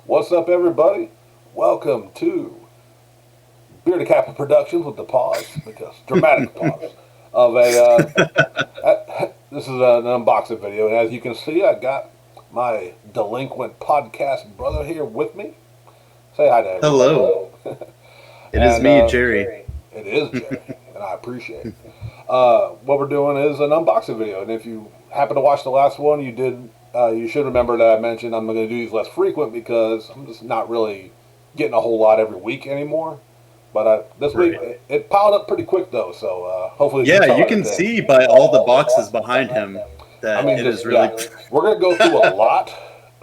What's up, everybody? Welcome to Bearded Kappa Productions with the pause, because dramatic pause of this is an unboxing video, and as you can see, I got my delinquent podcast brother here with me. Say hi to everybody. Hello, it is And me, Jerry. it is Jerry, and I appreciate it. What we're doing is an unboxing video, and if you happen to watch the last one, you did. You should remember that I mentioned I'm going to do these less frequent because I'm just not really getting a whole lot every week anymore. But this week Right. it piled up pretty quick though, so hopefully you Yeah, saw you it can today. see by all the boxes behind him I that mean, it is just really. yeah, we're going to go through a lot.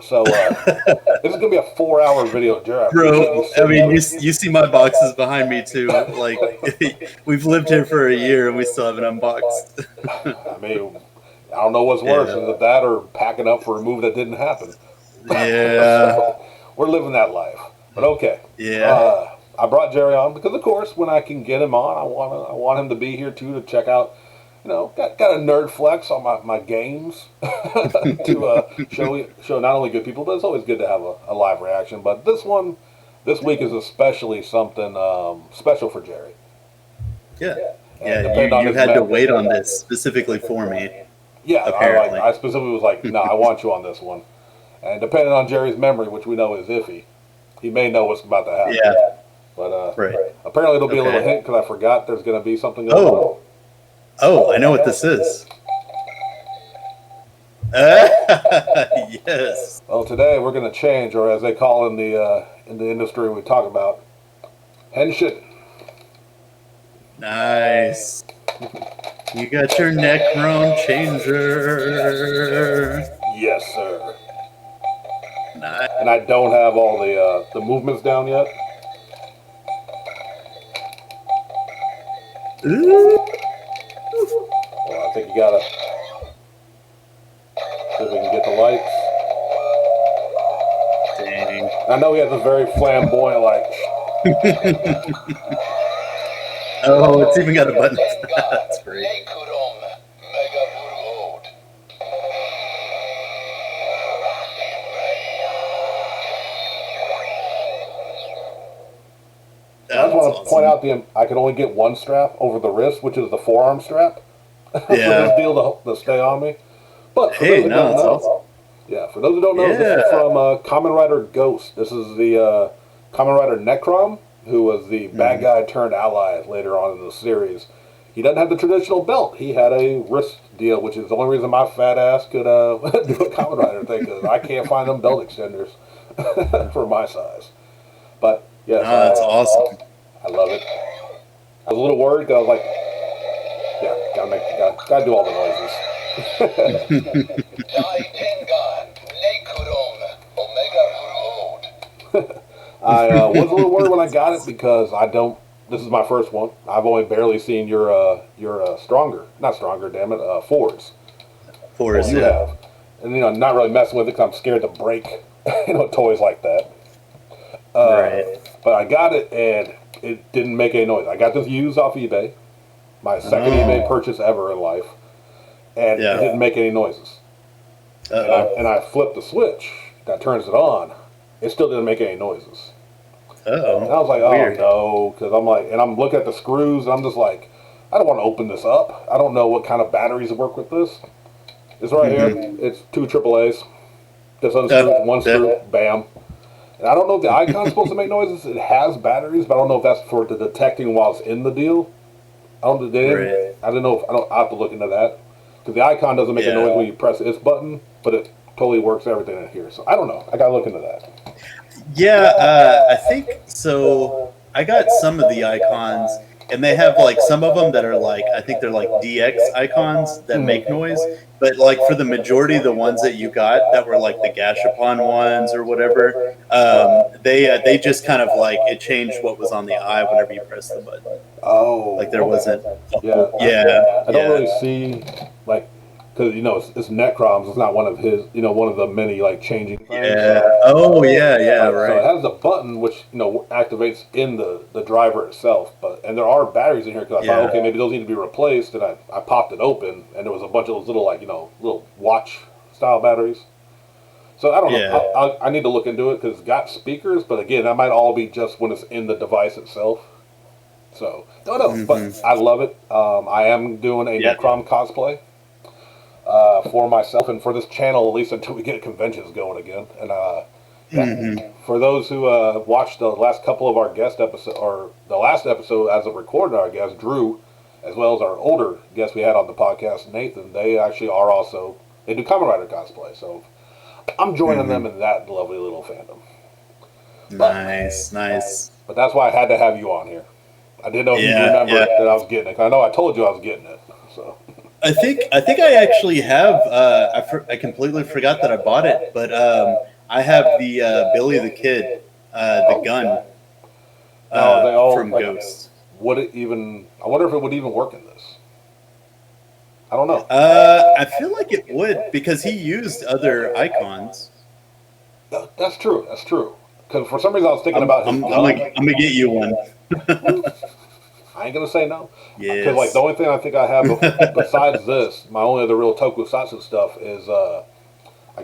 So this is going to be a 4 hour video, Jerry. I appreciate you Bro, I sitting mean, with me. you see my boxes behind me too. Like, we've lived here for a year and we still haven't unboxed. I mean, I don't know what's worse, Yeah, is it that or packing up for a move that didn't happen? yeah, So we're living that life. But okay, yeah, I brought Jerry on because, of course, when I can get him on, I want him to be here too to check out. Got a nerd flex on my games to show not only good people, but it's always good to have a live reaction. But this week is especially something special for Jerry. yeah, And yeah. depending on You his had to wait on this specifically for me, yeah, apparently. I specifically was like, no, I want you on this one. And depending on Jerry's memory, which we know is iffy, he may know what's about to happen. Yeah, But right. apparently it'll be a little Okay. hint because I forgot there's going to be something going on. Oh, I know what this is. Yes. Well, today we're going to change, or as they call in the industry we talk about, henshin. Nice. You got your Necron changer. Yes, sir. Nice. And I don't have all the movements down yet. Ooh. Well, I think you gotta see if we can get the lights. Dang. I know he has a very flamboyant, like, Oh, it's even got a button. That's great. I just That's want to point awesome. out I can only get one strap over the wrist, which is the forearm strap for Yeah. this deal to stay on me. But for those Hey, who no, don't that's know, awesome. yeah, for those who don't know, this is Yeah. from Kamen Rider Ghost. This is the Kamen Rider Necrom, who was the bad Mhm. guy turned ally later on in the series. He doesn't have the traditional belt. He had a wrist deal, which is the only reason my fat ass could do a Kamen Rider thing, because I can't find them belt extenders for my size. But yes, No, that's awesome. I love it. I was a little worried because I was like, yeah, gotta do all the noises. I was a little worried when I got it because I don't. This is my first one. I've only barely seen your stronger, not stronger, damn it, Fords. Force, You yeah. have, and not really messing with it because I'm scared to break, toys like that. Right. But I got it and it didn't make any noise. I got this used off eBay, my second eBay Oh, purchase ever in life, and it yeah. didn't make any noises. Uh-oh. And I flipped the switch that turns it on. It still didn't make any noises. And I Uh-oh. was like, oh Weird. no, because I'm like, and I'm looking at the screws, and I'm just like, I don't want to open this up. I don't know what kind of batteries work with this. It's right here. Mm-hmm. It's two AAA's. Just unscrew one screw, Yeah. bam. And I don't know if the icon's supposed to make noises. It has batteries, but I don't know if that's for the detecting while it's in the deal. I don't. They didn't. Right. I don't know. I have to look into that because the icon doesn't make a noise Yeah. when you press its button, but it totally works everything in here. So I don't know. I gotta look into that. Yeah, I think so. I got some of the icons, and they have like some of them that are like, I think they're like DX icons that make noise. But like for the majority of the ones that you got that were like the Gashapon ones or whatever, they just kind of like it changed what was on the eye whenever you press the button. Oh, Like there okay. wasn't. Yeah, Yeah, I don't yeah, really see like because it's Necroms. It's not one of his. One of the many like changing things. yeah. So Oh yeah, yeah. so it Right. has a button which activates in the driver itself. And there are batteries in here because I thought, Yeah. okay, maybe those need to be replaced. And I popped it open and there was a bunch of those little little watch style batteries. So I don't know. Yeah. I need to look into it because it's got speakers, but again, that might all be just when it's in the device itself. So don't know, but I love it. I am doing a Yeah. Necrom cosplay for myself and for this channel, at least until we get conventions going again. And for those who watched the last couple of our guest episodes, or the last episode as of recording our guest, Drew, as well as our older guest we had on the podcast, Nathan, they actually are also, they do Kamen Rider cosplay. So I'm joining them in that lovely little fandom. Nice. But that's why I had to have you on here. I didn't know if you remember that I was getting it. I know I told you I was getting it. So I think I actually have. I completely forgot that I bought it, but I have the Billy the Kid, the gun from Ghost. Would it even? I wonder if it would even work in this. I don't know. I feel like it would because he used other icons. That's true. That's true. Because for some reason I was thinking about his I'm gonna get you one. I ain't gonna say no. Yes. Because like the only thing I think I have besides this, my only other real tokusatsu stuff is I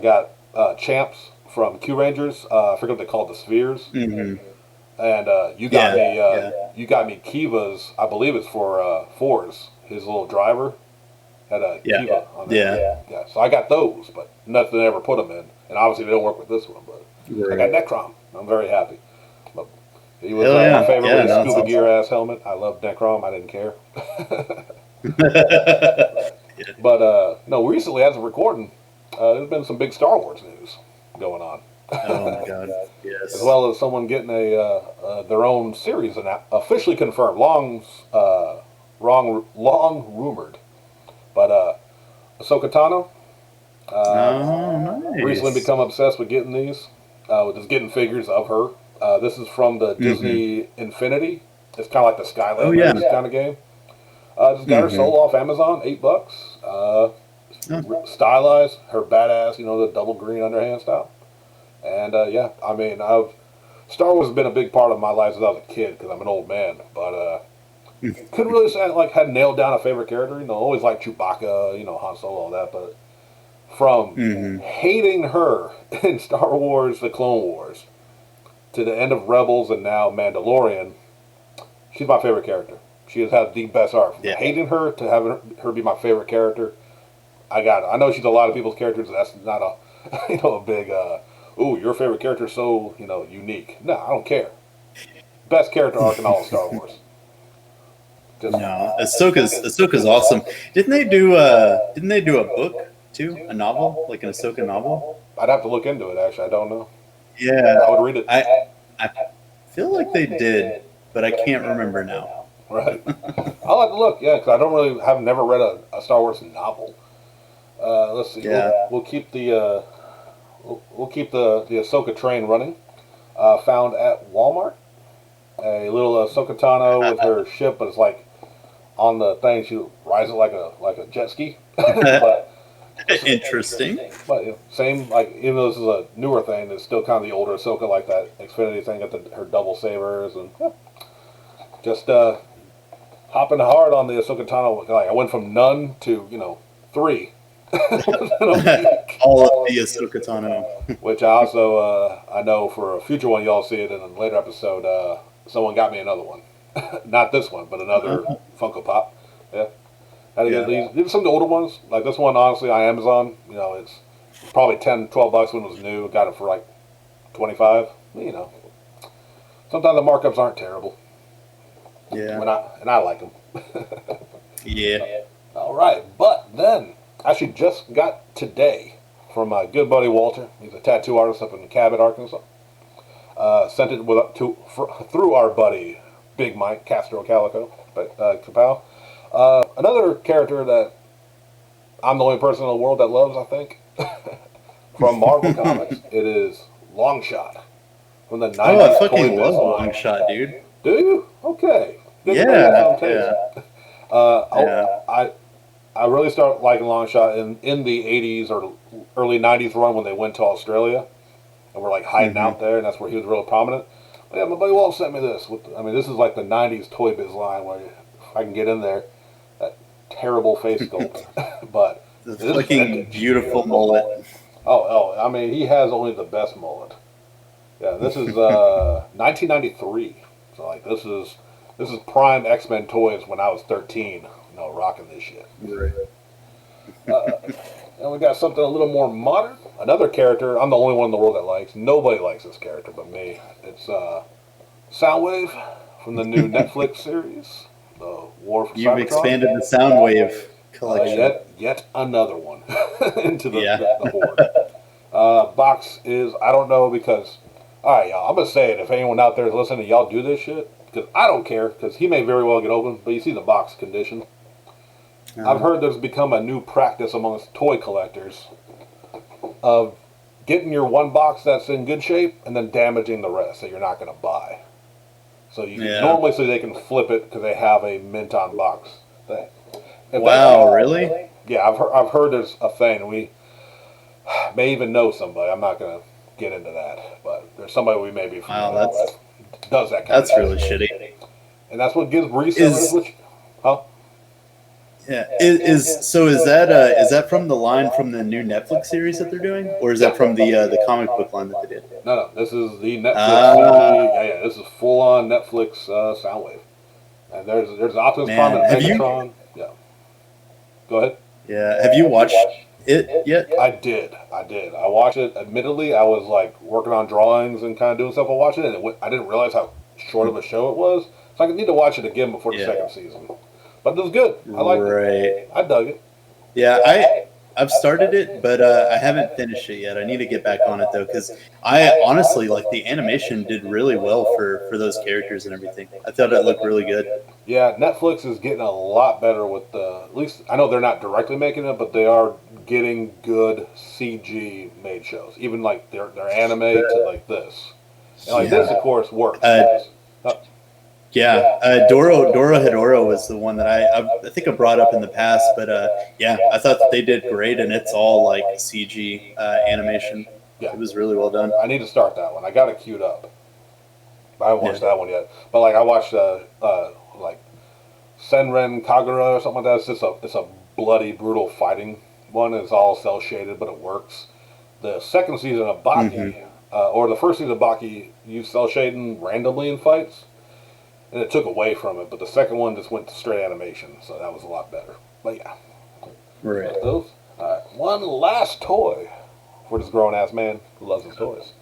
got Champs from Q Rangers. I forget what they called the Spheres. And you got me. You got me Kiva's. I believe it's for Fours. His little driver had a Kiva on there. Yeah. So I got those, but nothing to ever put them in. And obviously they don't work with this one. But I got Necrom. I'm very happy. But he was my favorite scuba gear ass helmet. I love Necrom. I didn't care. But no, recently as of recording, there's been some big Star Wars news going on. Oh my god! Yes. As well as someone getting their own series and officially confirmed. Long rumored, but Ahsoka Tano nice. recently become obsessed with getting these, with just getting figures of her. This is from the Disney Infinity. It's kind of like the Skylanders kind of game. Just got her sold off Amazon, $8. Stylized, her badass, the double green underhand style. And yeah, I mean, Star Wars has been a big part of my life since I was a kid because I'm an old man. But couldn't really say I had nailed down a favorite character. Always liked Chewbacca, Han Solo, all that. But from hating her in Star Wars: The Clone Wars to the end of Rebels and now Mandalorian, she's my favorite character. She has had the best arc. From hating her to having her be my favorite character, I got it. I know she's a lot of people's characters. That's not a a big ooh, your favorite character is so unique. No, I don't care. Best character arc in all of Star Wars. No, Ahsoka's awesome. Didn't they do a book too, a novel, like an Ahsoka novel? I'd have to look into it. Actually, I don't know. Yeah, I would read it. I feel like they did, but I can't remember now. Right. I'll have to look. Yeah, because I've never read a Star Wars novel. Let's see. Yeah. We'll keep the Ahsoka train running. Found at Walmart. A little Ahsoka Tano with her ship, but it's like on the thing she rides it like a jet ski. But, interesting. But same, like, even though this is a newer thing, it's still kind of the older Ahsoka, like that Xfinity thing, got her double sabers and just hopping hard on the Ahsoka Tano. Like I went from none to 3. All of the Ahsoka Tano. Which I also I know for a future one, y'all see it in a later episode. Someone got me another one, not this one, but another Funko Pop. Yeah, had to get these some of the older ones. Like this one, honestly, on Amazon, it's probably $10, $12 when it was new. Got it for like $25. Sometimes the markups aren't terrible. Yeah, and I like them. Yeah. All right, but then actually just got today from my good buddy Walter. He's a tattoo artist up in Cabot, Arkansas. Sent it through our buddy Big Mike Castro Calico, Kapow. Another character that I'm the only person in the world that loves, I think, from Marvel Comics. It is Longshot from the 90s. Oh, I fucking love Longshot, dude. Do you? Okay. Good I really started liking Longshot in the 80s or early 90s run when they went to Australia and were like hiding out there, and that's where he was real prominent. But yeah, my buddy Walt sent me this. This is like the 90s Toy Biz line where if I can get in there, that terrible face sculpt. But the fucking beautiful mullet. I mean, he has only the best mullet. Yeah, this is 1993. So like this is prime X Men toys when I was 13. Rocking this shit. Right. And we got something a little more modern. Another character I'm the only one in the world that likes. Nobody likes this character but me. It's Soundwave from the new Netflix series, The War for You've Cybertron. expanded the Soundwave collection. Yet another one into the, Yeah. the horde. Box is, I don't know, because, all right, y'all, I'm going to say it. If anyone out there is listening, y'all do this shit, because I don't care, because he may very well get open, but you see the box condition. I've heard there's become a new practice amongst toy collectors of getting your one box that's in good shape and then damaging the rest that you're not going to buy. So normally so they can flip it because they have a mint on box thing. Wow, really? Yeah, I've heard there's a thing. We may even know somebody. I'm not going to get into that, but there's somebody we may be familiar with that does that kind of That's really shitty. And that's what gives resellers. Huh? Yeah. Is that from the line from the new Netflix series that they're doing, or is that from the comic book line that they did? No. This is the Netflix. Yeah. This is full on Netflix Soundwave. And there's Optimus Prime and Megatron. Yeah. Go ahead. Yeah. Have you watched it yet? I did. I watched it. Admittedly, I was like working on drawings and kind of doing stuff while watching it. And I didn't realize how short of a show it was, so I need to watch it again before the second season. But it was good. I liked it. I dug it. Yeah, I've started it, but I haven't finished it yet. I need to get back on it though, because I honestly like the animation did really well for those characters and everything. I thought it looked really good. Yeah, Netflix is getting a lot better with at least I know they're not directly making it, but they are getting good CG made shows. Even like their anime to like this. And like this, of course, works. Doro Hedoro was the one that I think I brought up in the past, but I thought that they did great, and it's all like CG animation. Yeah. It was really well done. I need to start that one. I got it queued up. I haven't watched that one yet, but like I watched like Senran Kagura or something like that. It's a bloody, brutal fighting one. It's all cell shaded, but it works. The second season of Baki, or the first season of Baki, used cell shading randomly in fights. And it took away from it, but the second one just went to straight animation, so that was a lot better. But yeah. Right. Those. One last toy for this grown-ass man who loves his toys.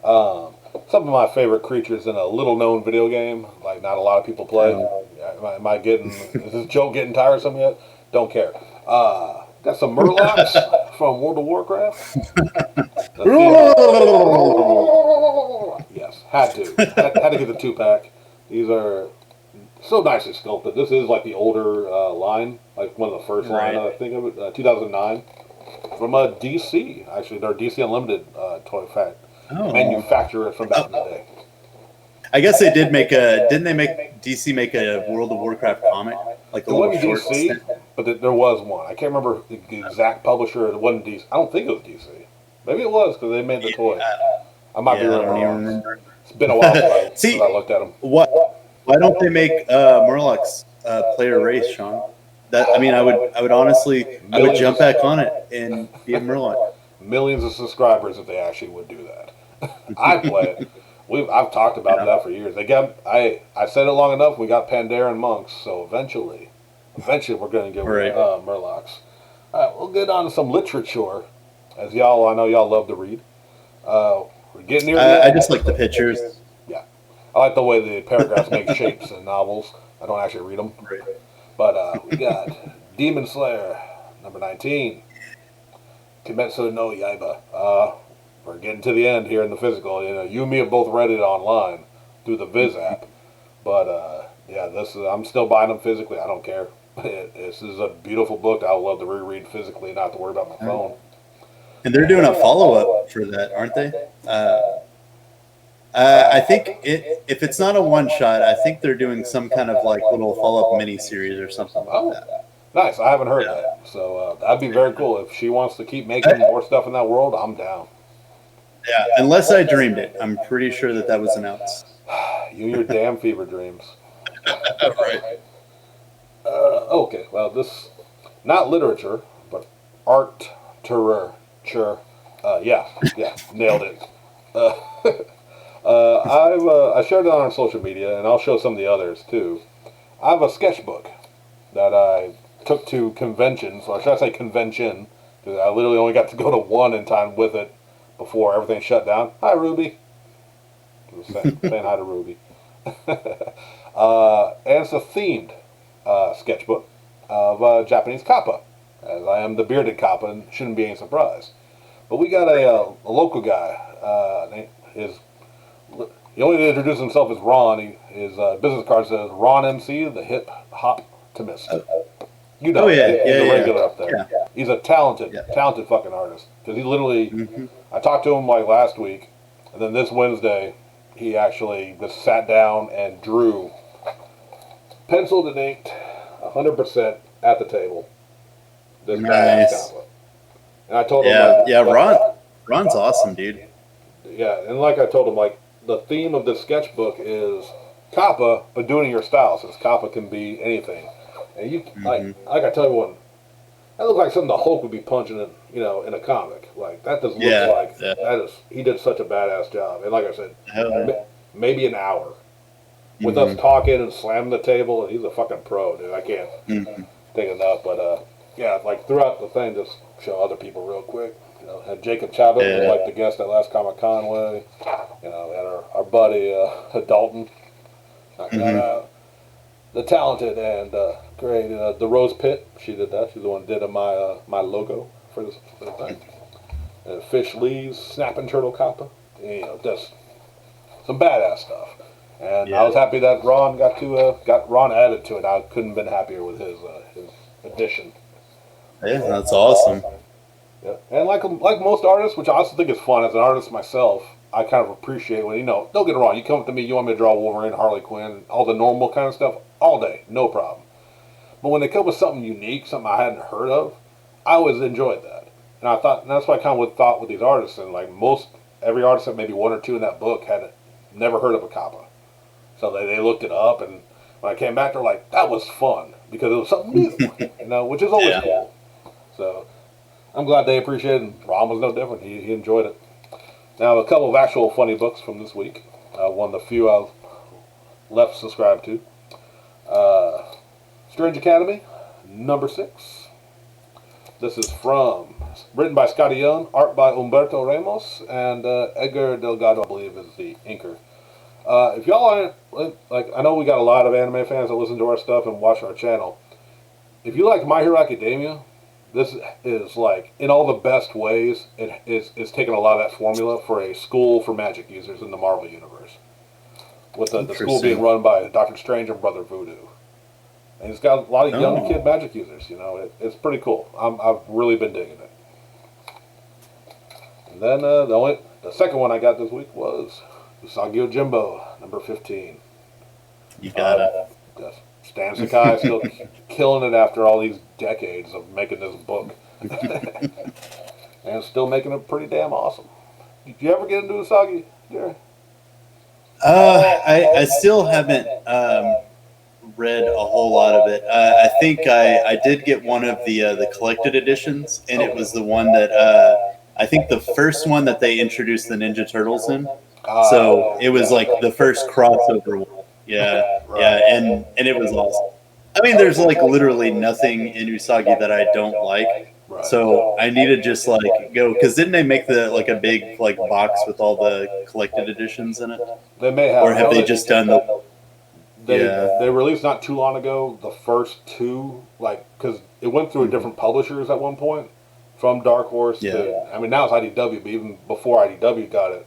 Some of my favorite creatures in a little-known video game, like not a lot of people play. Is this joke getting tiresome yet? Don't care. Got some Murlocs from World of Warcraft. Yes, had to get the 2-pack. These are so nicely sculpted. This is like the older line, like one of the first line, I think of it, 2009. From DC, actually. They're DC Unlimited toy manufacturer from back in the day. I guess they did make didn't they make DC make a World of Warcraft comic? Like it wasn't DC, but there was one. I can't remember the exact publisher. It wasn't DC. I don't think it was DC. Maybe it was because they made the toy. I might be wrong. It's been a while since I looked at them. Why don't they make Murlocs play a race, Sean? I would honestly, I would jump back on it and be a Murloc. Millions of subscribers if they actually would do that. I play it. I've talked about that for years. I said it long enough. We got Pandaren monks, so eventually we're going to get Murlocs. All right, we'll get on to some literature, as I know y'all love to read. We're getting near. I just like the pictures. Yeah, I like the way the paragraphs make shapes in novels. I don't actually read them. Right. But we got Demon Slayer, number 19. Kimetsu no Yaiba. We're getting to the end here in the physical. You and me have both read it online through the Viz app. But I'm still buying them physically. I don't care. This is a beautiful book. I would love to reread physically, not to worry about my phone. And they're doing a follow-up for that, aren't they? I think if it's not a one-shot, I think they're doing some kind of like little follow-up mini-series or something like that. Nice. I haven't heard that. So that'd be very cool. If she wants to keep making more stuff in that world, I'm down. Yeah, unless I dreamed it. I'm pretty sure that was announced. You and your damn fever dreams. Right. Okay, well, this, not literature, but art-literature. Yeah, yeah, nailed it. Uh, I shared it on our social media, and I'll show some of the others too. I have a sketchbook that I took to conventions, or should I say convention, because I literally only got to go to one in time with it before everything shut down. Hi, Ruby. Saying hi to Ruby. And it's a themed sketchbook of Japanese kappa, as I am the bearded kappa, and shouldn't be any surprise. But we got a local guy. He only introduced himself as Ron. His business card says Ron MC, the hip hop optimist. You know, Oh yeah, he's yeah, a yeah. regular up there. Yeah. He's a talented, Yeah. talented fucking artist. Because he literally, Mm-hmm. I talked to him like last week, and then this Wednesday, he actually just sat down and drew, penciled and inked, 100% at the table. This badass Nice. kappa. And I told him, Yeah, like, yeah. Ron's awesome, dude. yeah, and like I told him, like, the theme of this sketchbook is kappa, but doing it your style, since kappa can be anything. And you, like I tell everyone, that looks like something the Hulk would be punching in, in a comic. Like that just looks Yeah, like yeah. that is. He did such a badass job, and like I said, Hell yeah. maybe an hour with us talking and slamming the table. And he's a fucking pro, dude. I can't think enough. But yeah, like throughout the thing, just show other people real quick. Had Jacob Chavez was Yeah. like the guest at last Comic Con way. We had our buddy Dalton. Knock that out. The talented and great the Rose Pit. She did that. She's the one who did my logo for this thing. And Fish Lee's Snapping Turtle Kappa. Just some badass stuff. And Yeah. I was happy that Ron got Ron added to it. I couldn't have been happier with his addition. Yeah, that's awesome. Yeah. And like most artists, which I also think is fun as an artist myself, I kind of appreciate when, don't get it wrong, you come up to me, you want me to draw Wolverine, Harley Quinn, all the normal kind of stuff, all day, no problem. But when they come with something unique, something I hadn't heard of, I always enjoyed that. And that's what I kind of thought with these artists, and like every artist had maybe one or two in that book had never heard of a kappa. So they looked it up, and when I came back, they're like, that was fun, because it was something new, which is always Yeah. cool. So I'm glad they appreciated it, and Ron was no different. He enjoyed it. Now, a couple of actual funny books from this week. One of the few I've left subscribed to. Strange Academy, number 6. This is written by Scotty Young, art by Humberto Ramos, and Edgar Delgado, I believe, is the inker. If y'all aren't, like, I know we got a lot of anime fans that listen to our stuff and watch our channel. If you like My Hero Academia, this is like, in all the best ways, it's taken a lot of that formula for a school for magic users in the Marvel Universe. With the school being run by Doctor Strange and Brother Voodoo. And it's got a lot of young kid magic users, it's pretty cool. I've really been digging it. And then the second one I got this week was Usagi Yojimbo, number 15. You got it. Stan Sakai still killing it after all these decades of making this book. And still making it pretty damn awesome. Did you ever get into Usagi, Jerry? I still haven't read a whole lot of it. I think I did get one of the collected editions, and it was the one that I think the first one that they introduced the Ninja Turtles in. So it was like the first crossover one. Yeah, Right. yeah, and it was awesome. I mean, there's like literally nothing in Usagi that I don't like. Right. So I need to just like go, because didn't they make a big like box with all the collected editions in it, They may have. or have they just done the? They released not too long ago the first two, because it went through different publishers at one point, from Dark Horse to, I mean, now it's IDW, but even before IDW got it,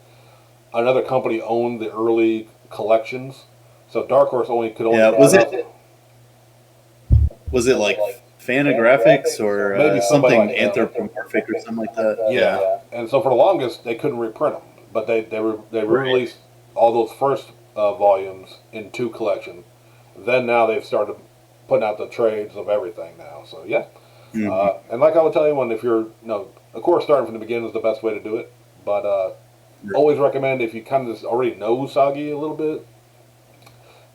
another company owned the early collections, so Dark Horse could only. Yeah, was it like Fantagraphics or Maybe somebody something like that. anthropomorphic or something like that? Yeah, and so for the longest they couldn't reprint them, but they released all those first volumes in 2 collections. Then now they've started putting out the trades of everything now. So yeah, and like I would tell anyone, if you're of course starting from the beginning is the best way to do it, but always recommend, if you kind of just already know Usagi a little bit,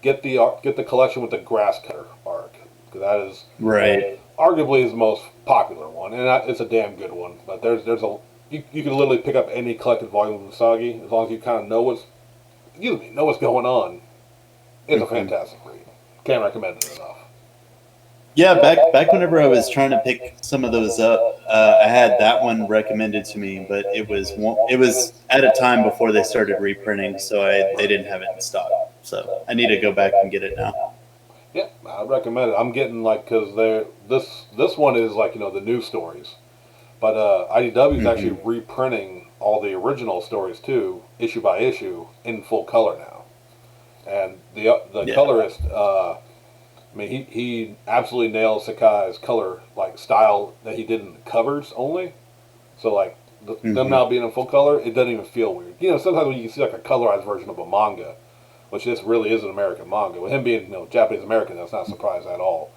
get the collection with the Grass Cutter arc, because that is Right. arguably his most popular one, and it's a damn good one. But there's you can literally pick up any collected volume of Usagi as long as you kind of know what's going on. It's a fantastic read. Can't recommend it enough. Yeah, back whenever I was trying to pick some of those up, I had that one recommended to me, but it was at a time before they started reprinting, so they didn't have it in stock. So I need to go back and get it now. Yeah, I recommend it. I'm getting like because this one is like the new stories, but IDW is actually reprinting all the original stories too, issue by issue, in full color now, and the colorist. I mean, he absolutely nails Sakai's color like style that he did in the covers only. So like them now being in full color, it doesn't even feel weird. Sometimes when you see like a colorized version of a manga, which this really is an American manga, with him being Japanese American, that's not a surprise at all.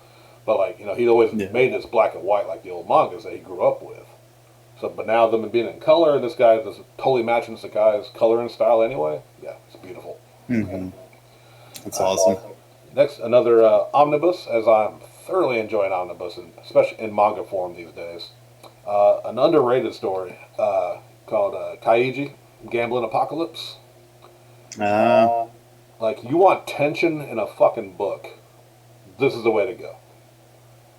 But like he'd always made this black and white like the old mangas that he grew up with. So, but now them being in color, this guy is totally matching Sakai's color and style anyway. Yeah, it's beautiful. That's awesome. Next, another omnibus, as I'm thoroughly enjoying omnibus, especially in manga form these days. An underrated story called Kaiji, Gambling Apocalypse. Like, you want tension in a fucking book, this is the way to go.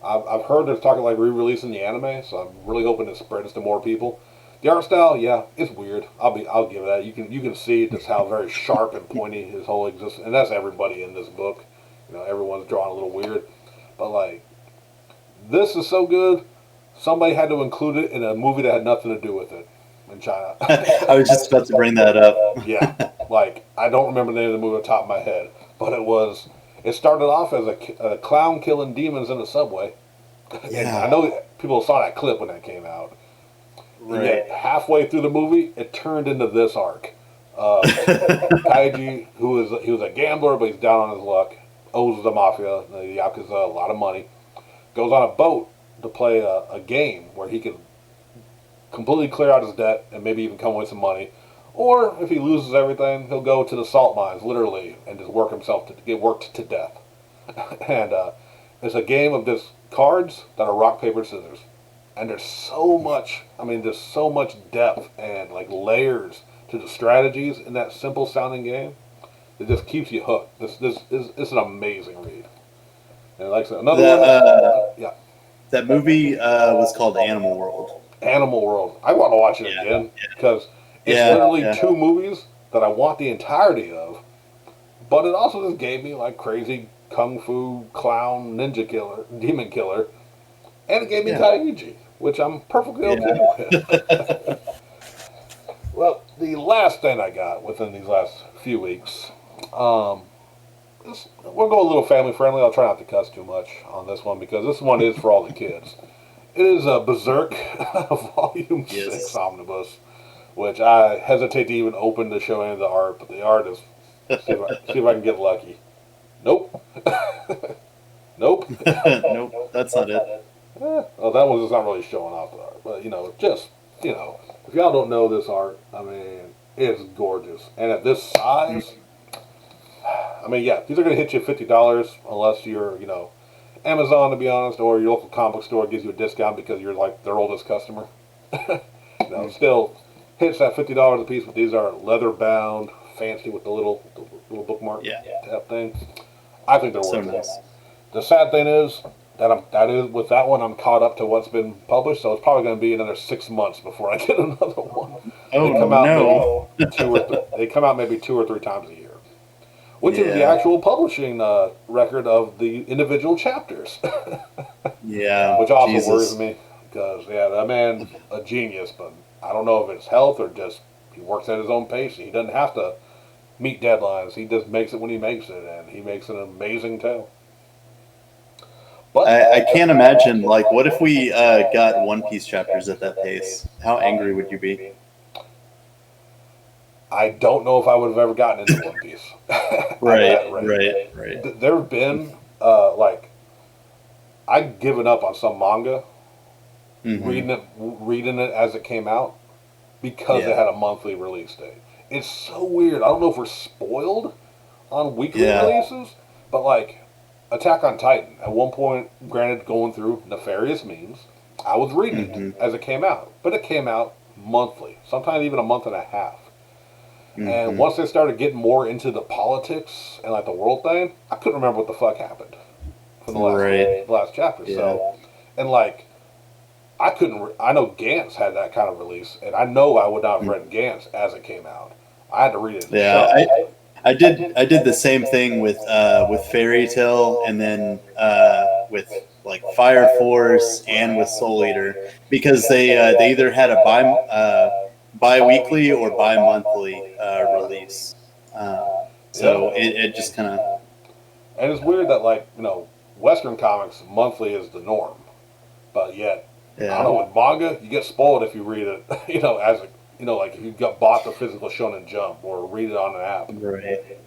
I've heard they're talking like re-releasing the anime, so I'm really hoping it spreads to more people. The art style, yeah, it's weird. I'll give it that. You can see just how very sharp and pointy his whole existence, and that's everybody in this book. Everyone's drawing a little weird, but like, this is so good. Somebody had to include it in a movie that had nothing to do with it in China. I was just about to bring that up. Yeah, like I don't remember the name of the movie on the top of my head, but it started off as a clown killing demons in a subway. Yeah, I know people saw that clip when that came out. Right. And yet halfway through the movie, it turned into this arc. Kaiji, he was a gambler, but he's down on his luck. Owes the mafia, the Yakuza, a lot of money. Goes on a boat to play a game where he can completely clear out his debt and maybe even come with some money. Or if he loses everything, he'll go to the salt mines, literally, and just work himself to get worked to death. And it's a game of just cards that are rock, paper, scissors. And there's so much depth and like layers to the strategies in that simple sounding game. It just keeps you hooked. This is an amazing read. And like I said, another one. Yeah. That movie was called Animal World. Animal World. I want to watch it again because it's literally two movies that I want the entirety of. But it also just gave me like crazy kung fu clown ninja killer, demon killer, and it gave me Kaiji, which I'm perfectly okay with. Well, the last thing I got within these last few weeks. We'll go a little family friendly. I'll try not to cuss too much on this one because this one is for all the kids. It is Berserk Volume 6 Omnibus, which I hesitate to even open to show any of the art, but the art is, see if I can get lucky. Nope. Nope. Nope, that's not it. Well, that one's just not really showing off the art, but if y'all don't know this art, I mean, it's gorgeous. And at this size, I mean, yeah, these are going to hit you $50 unless you're, Amazon, to be honest, or your local comic book store gives you a discount because you're like their oldest customer. Still hits that $50 a piece, but these are leather bound, fancy with the little bookmark tab thing. I think they're worth it. Nice. The sad thing is with that one, I'm caught up to what's been published, so it's probably going to be another 6 months before I get another one. Oh, they come out they come out maybe 2 or 3 times a year. Which is the actual publishing record of the individual chapters. Which also worries me because, that man's a genius, but I don't know if it's health or just he works at his own pace. He doesn't have to meet deadlines. He just makes it when he makes it, and he makes an amazing tale. But I can't imagine, like, what if we got One Piece chapters at that pace? How angry would you be? I don't know if I would have ever gotten into One Piece. Right. There have been, I've given up on some manga, reading it as it came out, because it had a monthly release date. It's so weird. I don't know if we're spoiled on weekly releases, but like Attack on Titan, at one point, granted going through nefarious means, I was reading it as it came out. But it came out monthly, sometimes even a month and a half. And Mm-hmm. once they started getting more into the politics and like the world thing, I couldn't remember what the fuck happened from Right. the last chapter. Yeah. So, and like I couldn't. I know Gantz had that kind of release, and I know I would not have read Gantz as it came out. I had to read it in Yeah. chunks. I did the same thing with Fairy Tale, and then with like Fire Force and with Soul Eater, because they either had a bi-weekly or bi-monthly release. So Yeah, it just kind of, and it's weird that like Western comics monthly is the norm, but yet I don't yeah. know with manga you get spoiled if you read it. As a like if you got bought the physical Shonen Jump or read it on an app. Right.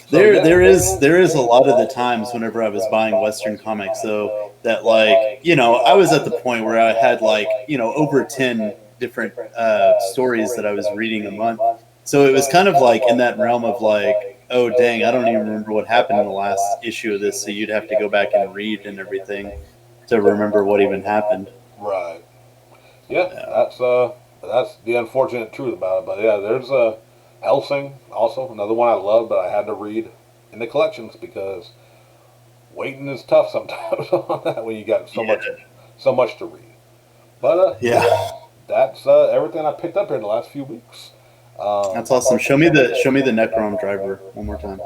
So yeah, There is a lot of the times whenever I was buying Western comics, though, that like I was at the point where I had like over 10 different stories that I was reading a month. So it was kind of like in that realm of like, oh dang, I don't even remember what happened in the last issue of this. So you'd have to go back and read and everything to remember what even happened. right. Yeah, Yeah. that's the unfortunate truth about it. But yeah, there's a Helsing also another one I love, but I had to read in the collections because waiting is tough sometimes on that when you got Yeah. so much to read. But Yeah. that's everything I picked up here in the last few weeks. That's awesome. Show me the Necrom driver one more time.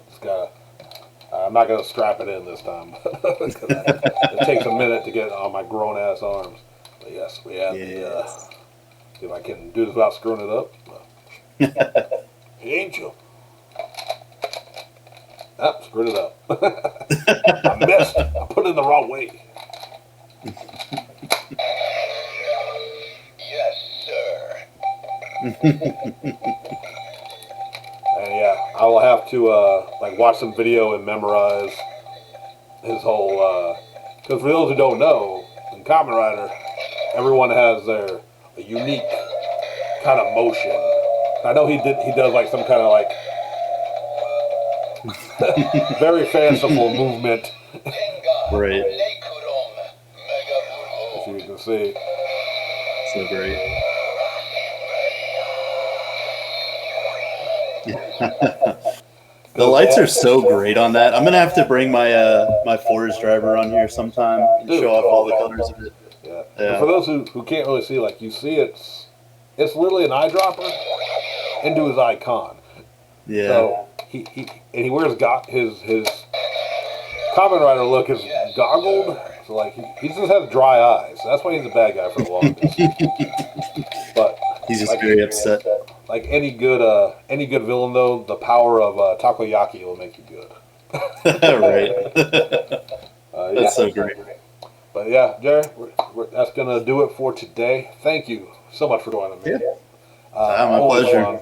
It's got. I'm not gonna strap it in this time. It takes a minute to get it on my grown ass arms. But yes, we have the. Yes. See if I can do this without screwing it up. Angel. Ah, screwed it up. I missed. I put it in the wrong way. Yes, sir. And yeah, I will have to like watch some video and memorize his whole. Because for those who don't know, in Kamen Rider, everyone has their a unique kind of motion. I know he does like some kind of like very fanciful movement, Right. as you can see. So great. The lights are so great on that. I'm gonna have to bring my Forge driver on here sometime and Dude. show off all the colors of it. Yeah. Yeah. And for those who can't really see, like you see, it's literally an eyedropper into his icon. Yeah. So he wears his Kamen Rider look is goggled. So like he just has dry eyes. That's why he's a bad guy for the longest. But He's just like, very upset. like any good villain though, the power of takoyaki will make you good. Right. Yeah. That's so great. But yeah, Jerry, that's gonna do it for today. Thank you so much for joining me. Yeah. My Always pleasure. fun.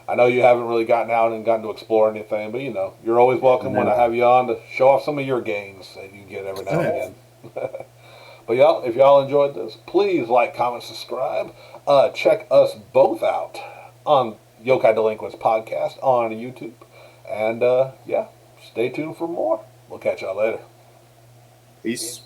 I know you haven't really gotten out and gotten to explore anything, but you're always welcome when I have you on to show off some of your games that you get every now and again. But y'all, if y'all enjoyed this, please like, comment, subscribe. Check us both out on Yokai Delinquents Podcast on YouTube. And yeah, stay tuned for more. We'll catch y'all later. Peace.